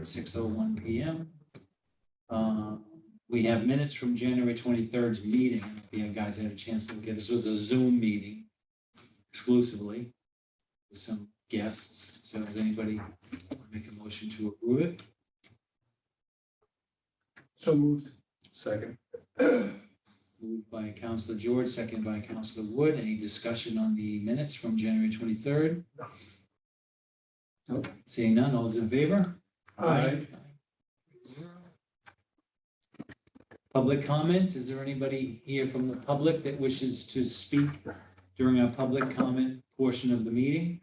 at 6:01 p.m. We have minutes from January 23rd's meeting. If you guys had a chance to look at, this was a Zoom meeting exclusively with some guests. So does anybody want to make a motion to approve it? So moved. Second. Moved by Councilor George, seconded by Councilor Wood. Any discussion on the minutes from January 23rd? Nope. Seeing none, all those in favor? Aye. Public comment. Is there anybody here from the public that wishes to speak during our public comment portion of the meeting?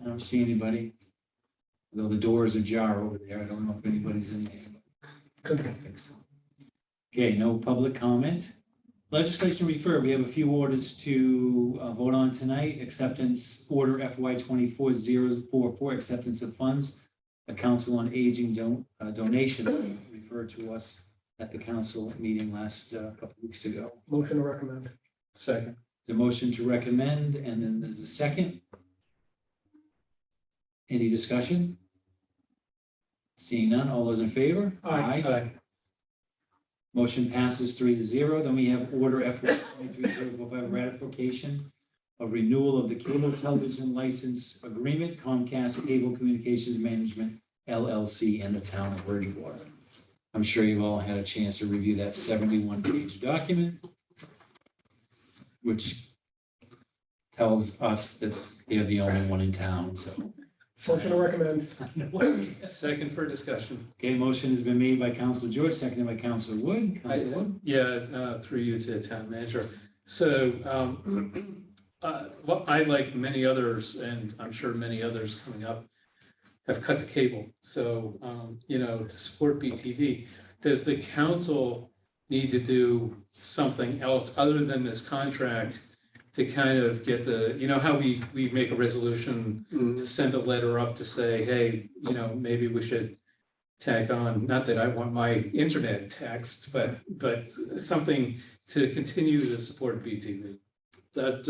I don't see anybody. Though the doors are ajar over there. I don't know if anybody's in there. I don't think so. Okay, no public comment. Legislation refer, we have a few orders to vote on tonight. Acceptance order FY 24-044, acceptance of funds. The Council on Aging donation referred to us at the council meeting last couple of weeks ago. Motion to recommend. Second. The motion to recommend, and then there's a second. Any discussion? Seeing none, all those in favor? Aye. Motion passes 3-0. Then we have order FY 23-045, ratification of renewal of the cable television license agreement, Comcast Cable Communications Management LLC and the town of Bridgewater. I'm sure you've all had a chance to review that 71-page document, which tells us that they're the only one in town, so. Motion to recommend. Second for discussion. Okay, motion has been made by Councilor George, seconded by Councilor Wood. Councilor Wood? Yeah, through you to the town manager. So, what I, like many others, and I'm sure many others coming up, have cut the cable. So, to support BTV, does the council need to do something else other than this contract to kind of get how we make a resolution to send a letter up to say, hey, maybe we should tag on, not that I want my internet taxed, but something to continue to support BTV. That,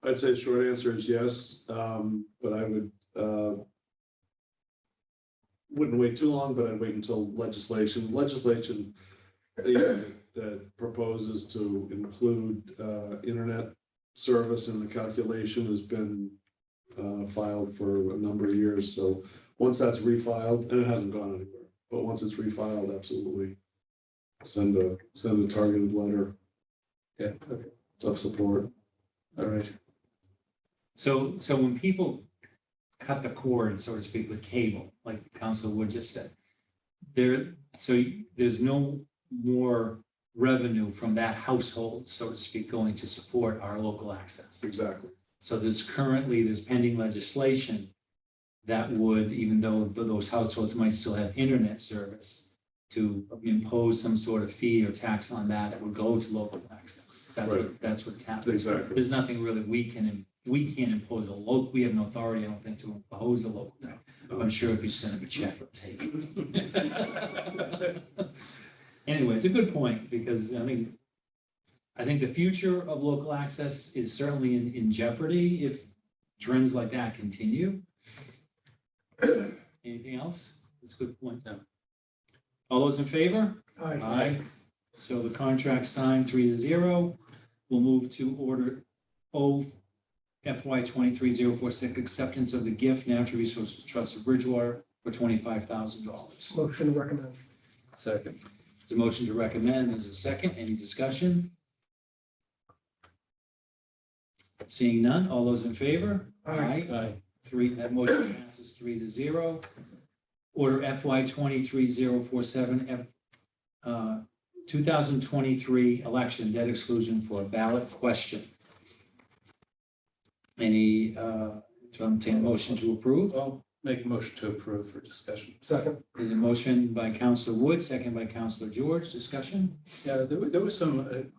I'd say the short answer is yes, but I wouldn't wait too long, but I'd wait until legislation that proposes to include internet service in the calculation has been filed for a number of years. So once that's refiled, and it hasn't gone anywhere, but once it's refiled, absolutely send a targeted letter of support. All right. So when people cut the cord, so to speak, with cable, like Councilor Wood just said, there's no more revenue from that household, so to speak, going to support our local access. Exactly. So there's pending legislation that would, even though those households might still have internet service, to impose some sort of fee or tax on that would go to local access. That's what's happening. Exactly. There's nothing really we can't impose we have no authority, I don't think, to impose a local tax. I'm sure if you send them a check, they'll take it. Anyway, it's a good point, because I think the future of local access is certainly in jeopardy if trends like that continue. Anything else? That's a good point. No. All those in favor? Aye. So the contract signed 3-0. We'll move to order O FY 23-046, acceptance of the gift Natural Resources Trust of Bridgewater for $25,000. Motion to recommend. Second. The motion to recommend. There's a second. Any discussion? Seeing none. All those in favor? Aye. That motion passes 3-0. Order FY 23-047, 2023 election debt exclusion for a ballot question. Any, to obtain a motion to approve? Well, make a motion to approve for discussion. Second. There's a motion by Councilor Wood, second by Councilor George. Discussion? Yeah, there was some,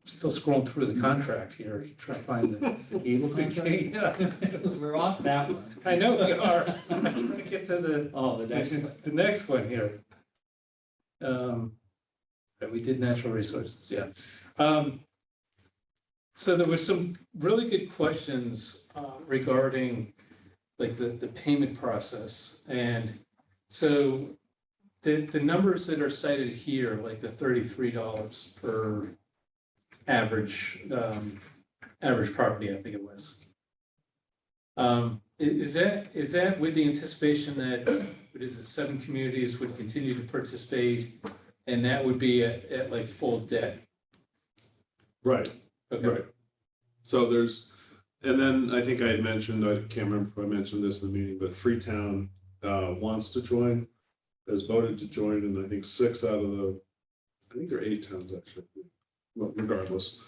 still scrolling through the contract here, trying to find The cable contract? Yeah. We're off that one. I know we are. I'm trying to get to The the next one here. And we did natural resources, yeah. So there were some really good questions regarding like the payment process. And so the numbers that are cited here, like the $33 per average, average property, I think it was. Is that with the anticipation that, what is it, 7 communities would continue to participate, and that would be at like full debt? Right, Okay, right. So there's, and then I think I had mentioned, I can't remember if I mentioned this in the meeting, but Freetown wants to join, has voted to join, and I think 6 out of the, I think there are 8 towns actually. Well, regardless,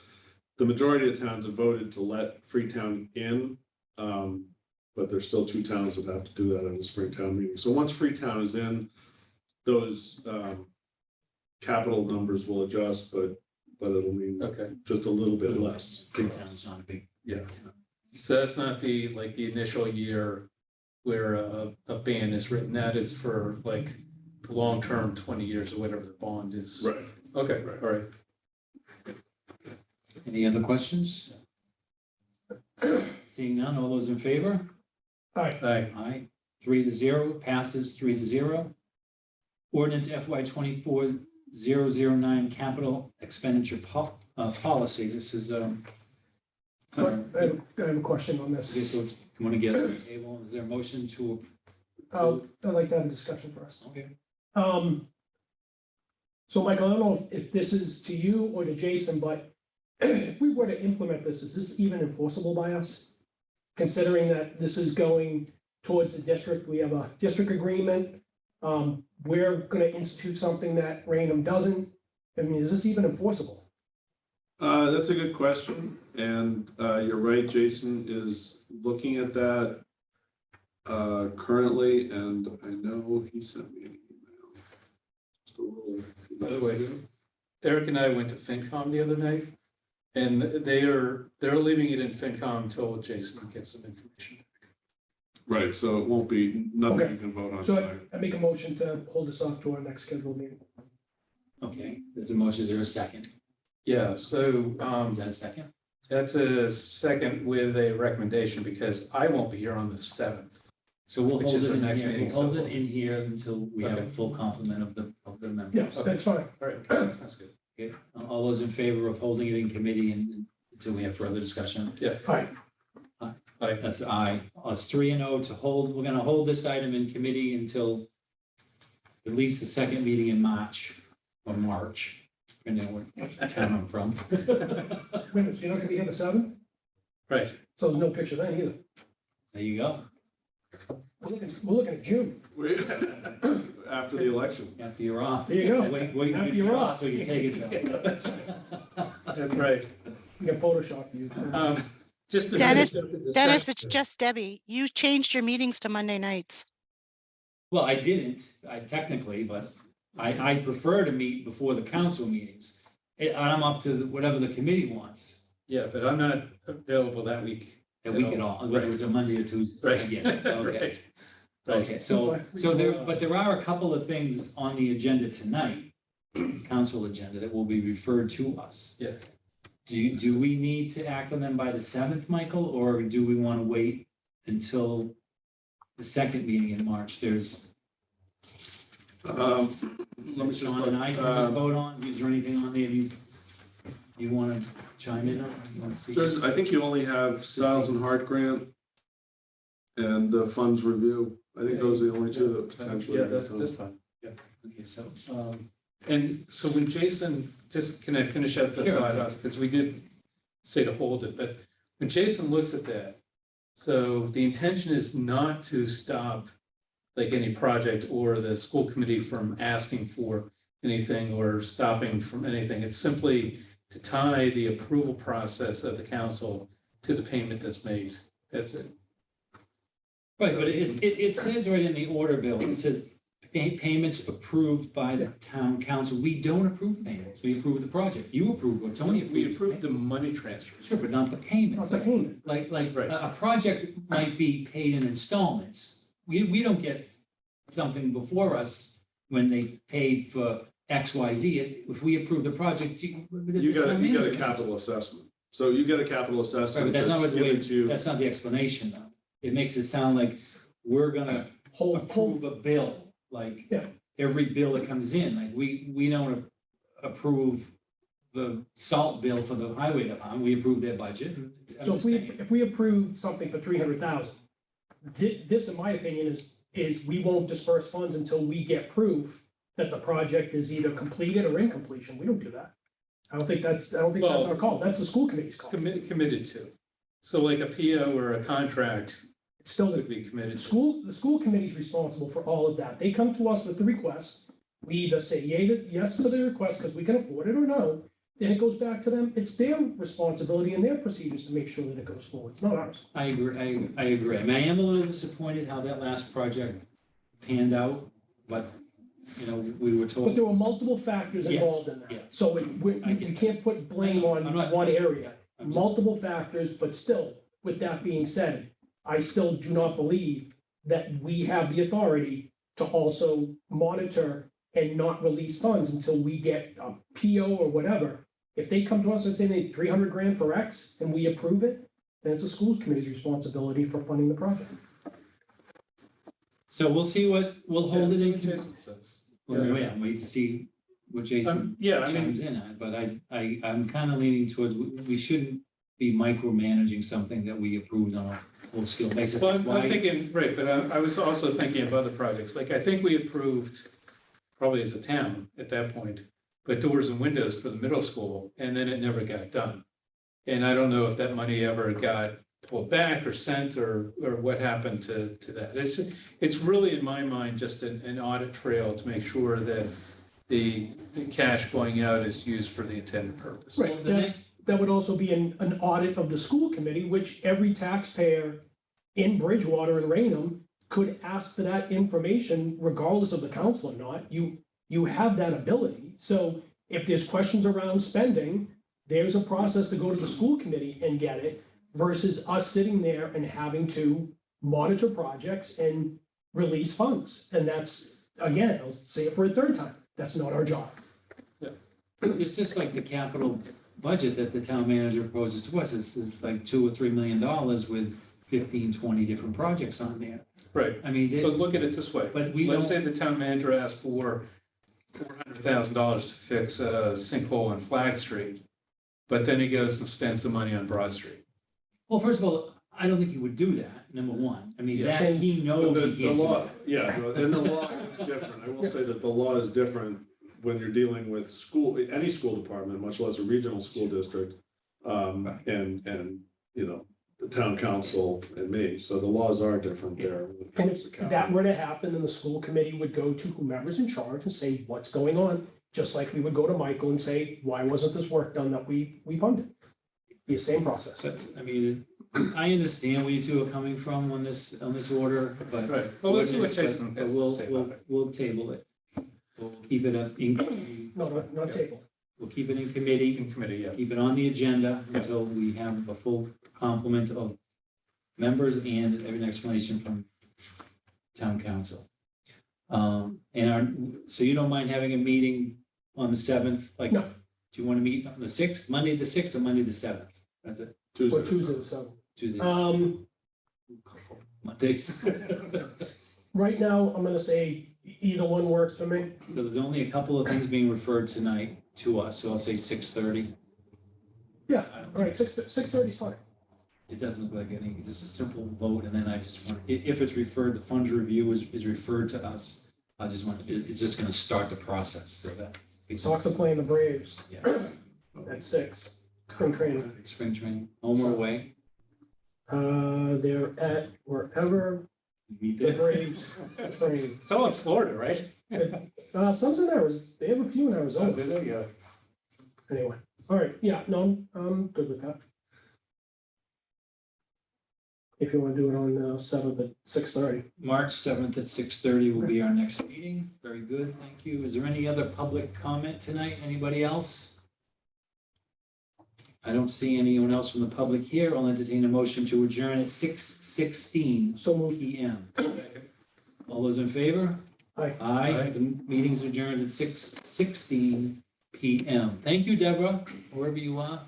the majority of towns have voted to let Freetown in, but there's still 2 towns that have to do that in the Springtown meeting. So once Freetown is in, those capital numbers will adjust, but it'll mean okay. just a little bit less. Freetown's not a big. Yeah. So that's not the, like, the initial year where a ban is written. That is for like the long-term 20 years or whatever the bond is. Right. Okay, Right. all right. Any other questions? Seeing none, all those in favor? Aye. Aye. Aye, 3-0, passes 3-0. Ordinance FY 24-009 capital expenditure policy. This is, I have a question on this. okay, so let's, you want to get on the table? Is there a motion to? I'd like to have a discussion first. Okay. So Michael, I don't know if this is to you or to Jason, but if we were to implement this, is this even enforceable by us? Considering that this is going towards the district, we have a district agreement. We're gonna institute something that Rainham doesn't. I mean, is this even enforceable? That's a good question, and you're right, Jason is looking at that currently, and I know he sent me an email. Just a little- By the way, Eric and I went to FinCom the other night, and they're leaving it in FinCom until Jason gets some information. Right, so it won't be, nothing Okay. you can vote on So tonight. I make a motion to hold this off to our next scheduled meeting. Okay, there's a motion, is there a second? Yeah, so Is that a second? that's a second with a recommendation, because I won't be here on the 7th. So we'll Which hold is it our in next here, meeting, we'll hold so- it in here until we have a Okay. full complement of the members. Yes, that's fine. All right, sounds good. Okay, all those in favor of holding it in committee and until we have further discussion? Aye. Aye. That's aye. Us 3-0 to hold, we're gonna hold this item in committee until at least the second meeting in March or March, depending on what town I'm from. Wait a minute, so you're not gonna be here the 7th? Right, So there's no picture then either. There you go, We're looking at June. Wait, after the election. after you're off. There you go. Wait, After you're off. so you can take it. that's right. We got Photoshop you. Just to Dennis- finish up the Dennis, discussion- it's just Debbie. You changed your meetings to Monday nights. Well, I didn't, technically, but I prefer to meet before the council meetings. I'm up to whatever the committee wants, Yeah, but I'm not available that week. that we can all, whether it's a Monday or Tuesday. Right. Yeah, okay. Right. Okay, so there are a couple of things on the agenda tonight, council agenda, that will be referred to us. Yeah. Do we need to act on them by the 7th, Michael, or do we want to wait until the second meeting in March? There's, Let me just Sean and I can just vote on, is there anything on there you want to chime in on? You want to see? There's, I think you only have Stiles and Hart grant and the funds review. I think those are the only 2 that potentially. Yeah, that's fine. Okay, so, And so when Jason, just can I finish up the Sure. thought, because we did say to hold it, but when Jason looks at that, so the intention is not to stop like any project or the school committee from asking for anything or stopping from anything. It's simply to tie the approval process of the council to the payment that's made. That's it. right, but it says right in the order bill, it says payments approved by the town council. We don't approve payments, we approve the project. You approve, or Tony approves. We approved the money transfer. Sure, but not the payments. Not the payment. Like, Right. a project might be paid in installments. We don't get something before us when they paid for X, Y, Z. If we approve the project, You got a capital assessment. So you get a capital Right, assessment but that's not that's what the way, given to you. that's not the explanation though. it makes it sound like we're gonna Whole, approve a bill, like Yeah. every bill that comes in, like we don't approve the salt bill for the highway department, we approve their budget. I'm so just saying. if we approve something for 300,000, this, in my opinion, is we won't disperse funds until we get proof that the project is either completed or in completion. We don't do that. I don't think that's our call. That's the school committee's call. Committed to. So like a PO or a contract It's still would the be committed. the school committee's responsible for all of that. They come to us with the request. We either say yes to the request because we can afford it or no. Then it goes back to them. It's their responsibility and their procedures to make sure that it goes forward. It's not ours. I agree, I agree. I mean, I am a little disappointed how that last project panned out, but, you know, we were But told, there were multiple factors Yes, involved in that. yeah. So we can't put blame on I'm not- one area. I'm just- Multiple factors, but still, with that being said, I still do not believe that we have the authority to also monitor and not release funds until we get a PO or whatever. If they come to us and say they need 300 grand for X and we approve it, then it's the school committee's responsibility for funding the project. so we'll see we'll hold it in. Jason says. Well, yeah, wait to see what Jason Yeah, I mean, chimes in on, but I'm kind of leaning towards, we shouldn't be micromanaging something that we approved on a full-scale basis. well, That's I'm why- thinking, right, but I was also thinking of other projects. Like, I think we approved, probably as a town at that point, but doors and windows for the middle school, and then it never got done. And I don't know if that money ever got pulled back or sent or what happened to that. It's really, in my mind, just an audit trail to make sure that the cash going out is used for the intended purpose. Right. Well, the next- That would also be an audit of the school committee, which every taxpayer in Bridgewater and Rainham could ask for that information regardless of the council or not. You have that ability. So if there's questions around spending, there's a process to go to the school committee and get it versus us sitting there and having to monitor projects and release funds. And that's, again, I'll say it for a third time, that's not our job. It's just like the capital budget that the town manager proposes to us, it's like $2 or $3 million with 15, 20 different projects on there. Right, I mean, but look at it this way. but we Let's don't, say the town manager asked for $400,000 to fix a sinkhole on Flag Street, but then he goes and spends the money on Broad Street. well, first of all, I don't think he would do that, number one. I mean, Yeah. that, he knows The he can't do law, that. yeah, and the law is different. I will say that the law is different when you're dealing with any school department, much less a regional school district. And, you know, the town council and me. So the laws are different there. when it And comes to if that capital. were to happen, then the school committee would go to whomever's in charge and say, what's going on? Just like we would go to Michael and say, why wasn't this work done that we funded? Be the same process. But, I mean, I understand where you two are coming from on this order, but. Right. Well, let's see what but- Jason but has to say about it. We'll table it. We'll keep it in, No, not table. we'll keep it in committee, In committee, yeah. keep it on the agenda until we have a full complement of members and an explanation from town council. So you don't mind having a meeting on the 7th? Like, No. do you want to meet on the 6th, Monday the 6th or Monday the 7th? That's it, Or Tuesday the seventh. Tuesdays, Mondays. Right now, I'm gonna say either one works for me. So there's only a couple of things being referred tonight to us, so I'll say 6:30. Yeah, I don't All right, think- 6:30 is fine. It doesn't look like any, just a simple vote, and then I just want, if it's referred, the funds review is referred to us. I just want, it's just gonna start the process, so that. Sox are playing the Braves Yeah. at 6. Spring training. Spring training, home or away, They're at wherever meet the there. Braves train. It's all in Florida, right? Some's in Arizona. They have a few in Arizona. There you go. Anyway, all right, yeah, no, I'm good with that. If you want to do it on the 7th at 6:30. March 7th at 6:30 will be our next meeting. Very good, thank you. Is there any other public comment tonight? Anybody else? I don't see anyone else from the public here. I'll entertain a motion to adjourn at 6:16 So moved. PM. All those in favor? Aye. Aye. The meeting's adjourned at 6:16 PM. Thank you, Deborah, wherever you are.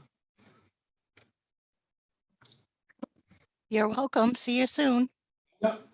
You're welcome. See you soon. Yep.